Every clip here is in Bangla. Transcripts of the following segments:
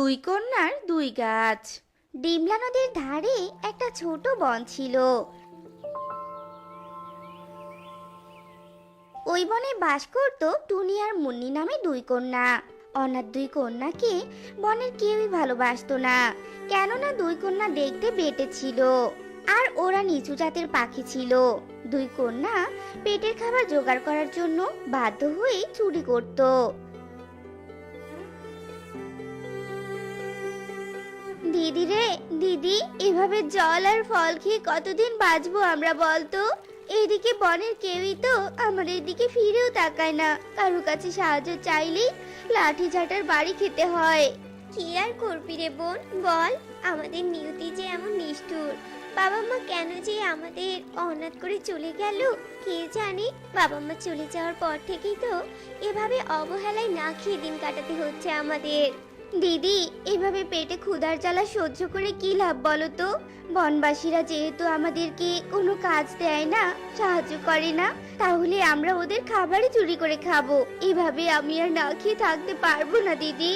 দুই কন্যার দুই গাছ। ডিমলা নদীর ধারে একটা ছোট বন ছিল। ওই বনে বাস করত টুনি আর মুন্নি নামে দুই কন্যা। অনাথ দুই কন্যাকে বনের কেউই ভালোবাসতো না, কেননা দুই কন্যা দেখতে বেঁটে ছিল আর ওরা নিচু জাতের পাখি ছিল। দুই কন্যা পেটের খাবার জোগাড় করার জন্য বাধ্য হয়ে চুরি করত। দিদি রে দিদি, এভাবে জল আর ফল খেয়ে কতদিন বাঁচবো আমরা বলতো? এইদিকে বনের কেউই তো আমাদের দিকে ফিরেও তাকায় না, কারো কাছে সাহায্য চাইলেই লাঠি ঝাঁটার বাড়ি খেতে হয়। কি আর করবি রে বোন, বল। আমাদের নিয়তি যে এমন নিষ্ঠুর, বাবা মা কেন যে আমাদের অনাথ করে চলে গেল কে জানে। বাবা মা চলে যাওয়ার পর থেকেই তো এভাবে অবহেলায় না খেয়ে দিন কাটাতে হচ্ছে আমাদের। দিদি, এভাবে পেটে ক্ষুধার জ্বালা সহ্য করে কি লাভ বলো তো? বনবাসীরা যেহেতু আমাদেরকে কোনো কাজ দেয় না, সাহায্য করে না, তাহলে আমরা ওদের খাবারই চুরি করে খাবো। এভাবে আমি আর না খেয়ে থাকতে পারবো না দিদি।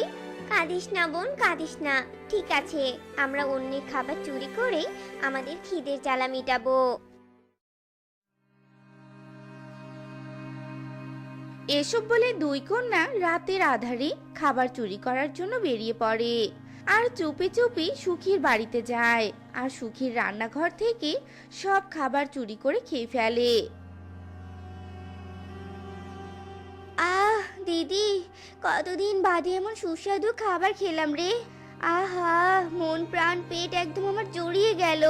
কাঁদিস না বোন, কাঁদিস না। ঠিক আছে, আমরা অন্যের খাবার চুরি করে আমাদের খিদের জ্বালা মিটাবো। এসব বলে দুই কন্যা রাতের আধারে খাবার চুরি করার জন্য বেরিয়ে পড়ে আর চুপি চুপি সুখীর বাড়িতে যায় আর সুখীর রান্নাঘর থেকে সব খাবার চুরি করে খেয়ে ফেলে। আহ দিদি, কতদিন বাদে এমন সুস্বাদু খাবার খেলাম রে। আহা, মন প্রাণ পেট একদম আমার জড়িয়ে গেল।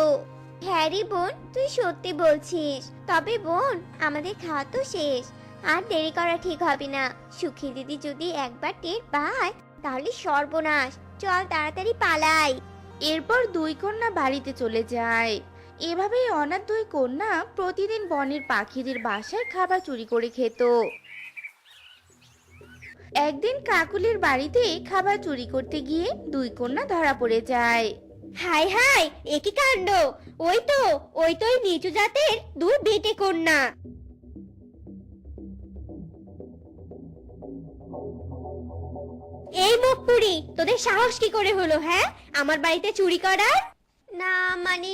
হ্যাঁ রে বোন, তুই সত্যি বলছিস। তবে বোন, আমাদের খাওয়া তো শেষ, আর দেরি করা ঠিক হবে না। সুখী দিদি যদি একবার টের পায় তাহলে সর্বনাশ। চল তাড়াতাড়ি পালাই। এরপর দুই কন্যা বাড়িতে চলে যায়। এভাবেই অনাথ দুই কন্যা প্রতিদিন বনের পাখিদের বাসায় খাবার চুরি করে খেত। একদিন কাকুলির বাড়িতে খাবার চুরি করতে গিয়ে দুই কন্যা ধরা পড়ে যায়। হাই হাই, এ কি কাণ্ড! ওই তো ওই নিচু জাতের দুই বেটে কন্যা। এই মুখপুরি, তোদের সাহস কি করে হলো হ্যাঁ আমার বাড়িতে চুরি করার? না মানে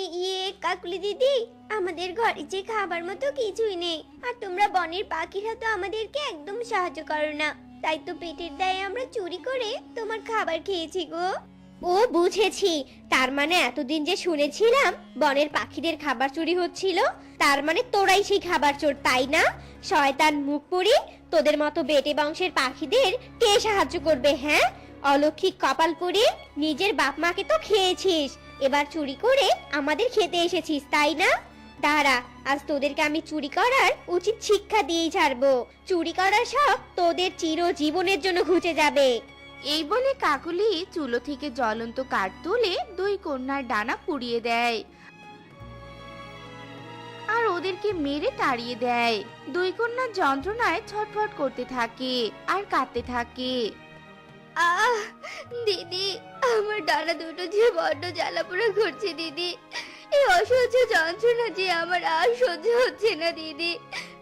কাকুলি দিদি, আমাদের ঘরে যে খাবার মতো কিছুই নেই, আর তোমরা বনের পাখিরা তো আমাদেরকে একদম সাহায্য করো না, তাই তো পেটের দায়ে আমরা চুরি করে তোমার খাবার খেয়েছি গো। ও বুঝেছি, তার মানে এতদিন যে শুনেছিলাম বনের পাখিদের খাবার চুরি হচ্ছিল, তার মানে তোরাই সেই খাবার চোর, তাই না? শয়তান মুখপুরি, তোদের মতো বেটে বংশের পাখিদের কে সাহায্য করবে হ্যাঁ? অলৌকিক কপাল পুরি, নিজের বাপ মাকে তো খেয়েছিস, এবার চুরি করে আমাদের খেতে এসেছিস তাই না? দাঁড়া, আজ তোদেরকে আমি চুরি করার উচিত শিক্ষা দিয়েই ছাড়বো। চুরি করার সব তোদের চিরজীবনের জন্য ঘুচে যাবে। এই বলে কাকুলি চুলো থেকে জ্বলন্ত কাঠ তুলে দুই কন্যার ডানা পুড়িয়ে দেয় আর ওদেরকে মেরে তাড়িয়ে দেয়। দুই কন্যা যন্ত্রণায় ছটফট করতে থাকে আর কাঁদতে থাকে। আহ দিদি, আমার ডানা দুটো যে বড্ড জ্বালা পোড়া করছে দিদি। এই অসহ্য যন্ত্রণা যে আমার আর সহ্য হচ্ছে না দিদি।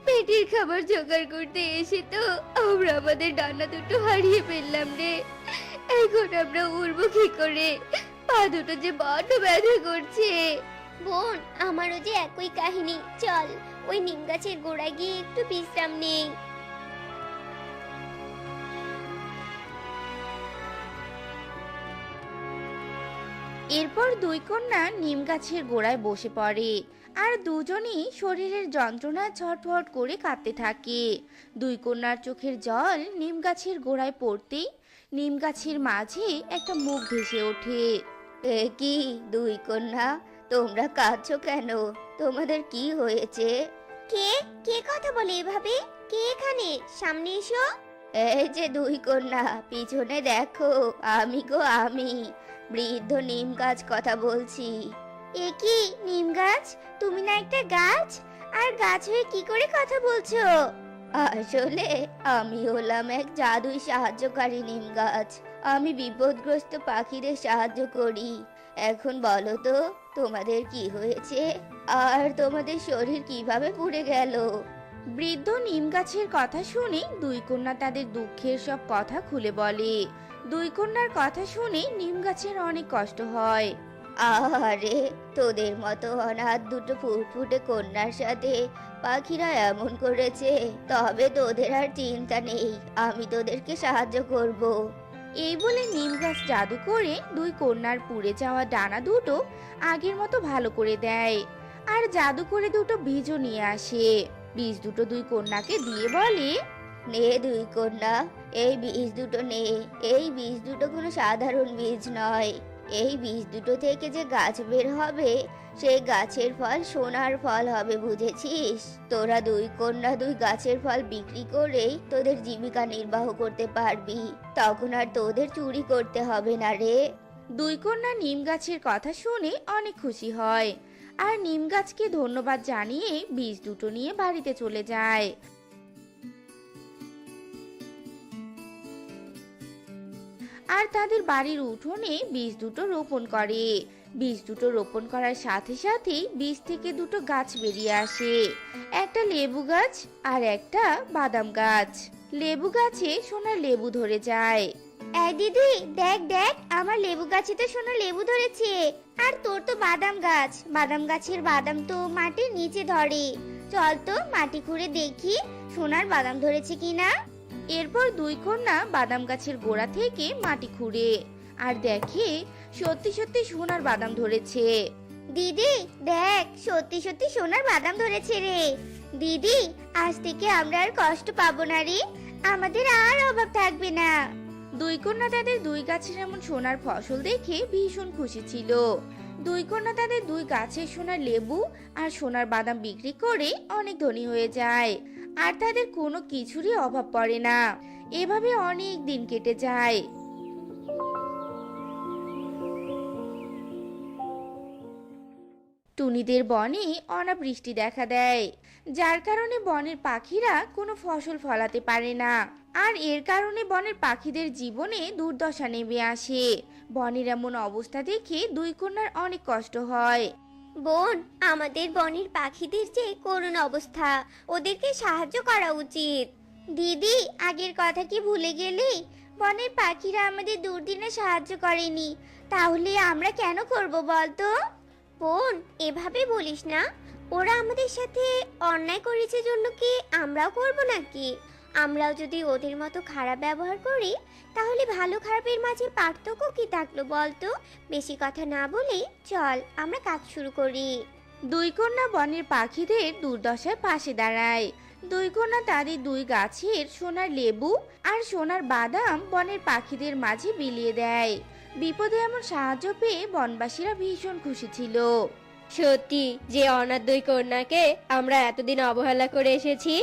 পেটের খাবার জোগাড় করতে এসে তো আমরা আমাদের ডানা দুটো হারিয়ে ফেললাম রে। এখন আমরা উড়বো কি করে? পা দুটো যে বড্ড ব্যথা করছে। বোন, আমারও যে একই কাহিনী। চল ওই নিম গাছের গোড়ায় গিয়ে একটু বিশ্রাম নেই। এরপর দুই কন্যা নিম গাছের গোড়ায় বসে পড়ে আর দুজনই শরীরের যন্ত্রণায় ছটফট করে কাঁদতে থাকে। দুই কন্যার চোখের জল নিম গাছের গোড়ায় পড়তেই নিম গাছের মাঝে একটা মুখ ভেসে ওঠে। এ কি দুই কন্যা, তোমরা কাঁদছো কেন? তোমাদের কি হয়েছে? কে কে কথা বলে এভাবে? কে এখানে? সামনে এসো। এই যে দুই কন্যা, পিছনে দেখো, আমি গো আমি, বৃদ্ধ নিম গাছ কথা বলছি। এ কি নিম গাছ? তুমি না একটা গাছ, আর গাছ হয়ে কি করে কথা বলছো? আসলে আমি হলাম এক জাদুই সাহায্যকারী নিম গাছ। আমি বিপদগ্রস্ত পাখিদের সাহায্য করি। এখন বলো তো, তোমাদের কি হয়েছে আর তোমাদের শরীর কিভাবে পুড়ে গেল? বৃদ্ধ নিম গাছের কথা শুনে দুই কন্যা তাদের দুঃখের সব কথা খুলে বলে। দুই কন্যার কথা শুনে নিম গাছের অনেক কষ্ট হয়। আরে, তোদের মতো অনাথ দুটো ফুটফুটে কন্যার সাথে পাখিরা এমন করেছে। তবে তোদের আর চিন্তা নেই, আমি তোদেরকে সাহায্য করব। এই বলে নিম গাছ জাদু করে দুই কন্যার পুড়ে যাওয়া ডানা দুটো আগের মতো ভালো করে দেয়। আর জাদু করে দুটো বীজও নিয়ে আসে। বীজ দুটো দুই কন্যাকে দিয়ে বলে, নে দুই কন্যা, এই বীজ দুটো নে। এই বীজ দুটো কোনো সাধারণ বীজ নয়। এই বীজ দুটো থেকে যে গাছ বের হবে, সেই গাছের ফল সোনার ফল হবে, বুঝেছিস? তোরা দুই কন্যা দুই গাছের ফল বিক্রি করেই তোদের জীবিকা নির্বাহ করতে পারবি। তখন আর তোদের চুরি করতে হবে না রে। দুই কন্যা নিম গাছের কথা শুনে অনেক খুশি হয় আর নিম গাছকে ধন্যবাদ জানিয়ে বীজ দুটো নিয়ে বাড়িতে চলে যায়। আর তাদের বাড়ির উঠোনে বীজ দুটো রোপণ করে। বীজ দুটো রোপণ করার সাথে সাথেই বীজ থেকে দুটো গাছ বেরিয়ে আসে, একটা লেবু গাছ আর একটা বাদাম গাছ। লেবু গাছে সোনার লেবু ধরে যায়। এই দিদি, দেখ দেখ, আমার লেবু গাছে তো সোনার লেবু ধরেছে। আর তোর তো বাদাম গাছ, বাদাম গাছের বাদাম তো মাটির নিচে ধরে। চল তো মাটি খুঁড়ে দেখি সোনার বাদাম ধরেছে কিনা। এরপর দুই কন্যা বাদাম গাছের গোড়া থেকে মাটি খুঁড়ে আর দেখে সত্যি সত্যি সোনার বাদাম ধরেছে। দিদি দেখ, সত্যি সত্যি সোনার বাদাম ধরেছে রে। দিদি, আজ থেকে আমরা আর কষ্ট পাবো না রে, আমাদের আর অভাব থাকবে না। দুই কন্যা তাদের দুই গাছের এমন সোনার ফসল দেখে ভীষণ খুশি ছিল। দুই কন্যা তাদের দুই গাছের সোনার লেবু আর সোনার বাদাম বিক্রি করে অনেক ধনী হয়ে যায় আর তাদের কোনো কিছুরই অভাব পড়ে না। এভাবে অনেক দিন কেটে যায়। টুনিদের বনে অনাবৃষ্টি দেখা দেয়, যার কারণে বনের পাখিরা কোনো ফসল ফলাতে পারে না। আর এর কারণে বনের পাখিদের জীবনে দুর্দশা নেমে আসে। বনের এমন অবস্থা দেখে দুই কন্যার অনেক কষ্ট হয়। বোন, আমাদের বনের পাখিদের যে করুণ অবস্থা, ওদেরকে সাহায্য করা উচিত। দিদি, আগের কথা কি ভুলে গেলি? বনের পাখিরা আমাদের দুর্দিনে সাহায্য করেনি, তাহলে আমরা কেন করব বলতো? বোন, এভাবে বলিস না। ওরা আমাদের সাথে অন্যায় করেছে জন্য কি আমরাও করব নাকি? আমরাও যদি ওদের মতো খারাপ ব্যবহার করি, তাহলে ভালো খারাপের মাঝে পার্থক্য কি থাকলো বলতো? বেশি কথা না বলে চল আমরা কাজ শুরু করি। দুই কন্যা বনের পাখিদের দুর্দশার পাশে দাঁড়ায়। দুই কন্যা তাদের দুই গাছের সোনার লেবু আর সোনার বাদাম বনের পাখিদের মাঝে বিলিয়ে দেয়। বিপদে এমন সাহায্য পেয়ে বনবাসীরা ভীষণ খুশি ছিল। সত্যি যে অনাথ দুই কন্যাকে আমরা এতদিন অবহেলা করে এসেছি,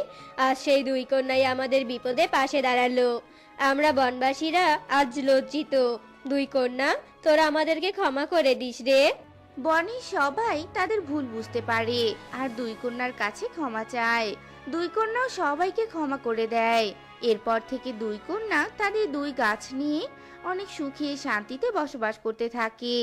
আজ সেই দুই কন্যাই আমাদের বিপদে পাশে দাঁড়ালো। আমরা বনবাসীরা আজ লজ্জিত। দুই কন্যা, তোরা আমাদেরকে ক্ষমা করে দিস রে। বনের সবাই তাদের ভুল বুঝতে পারে আর দুই কন্যার কাছে ক্ষমা চায়। দুই কন্যাও সবাইকে ক্ষমা করে দেয়। এরপর থেকে দুই কন্যা তাদের দুই গাছ নিয়ে অনেক সুখে শান্তিতে বসবাস করতে থাকে।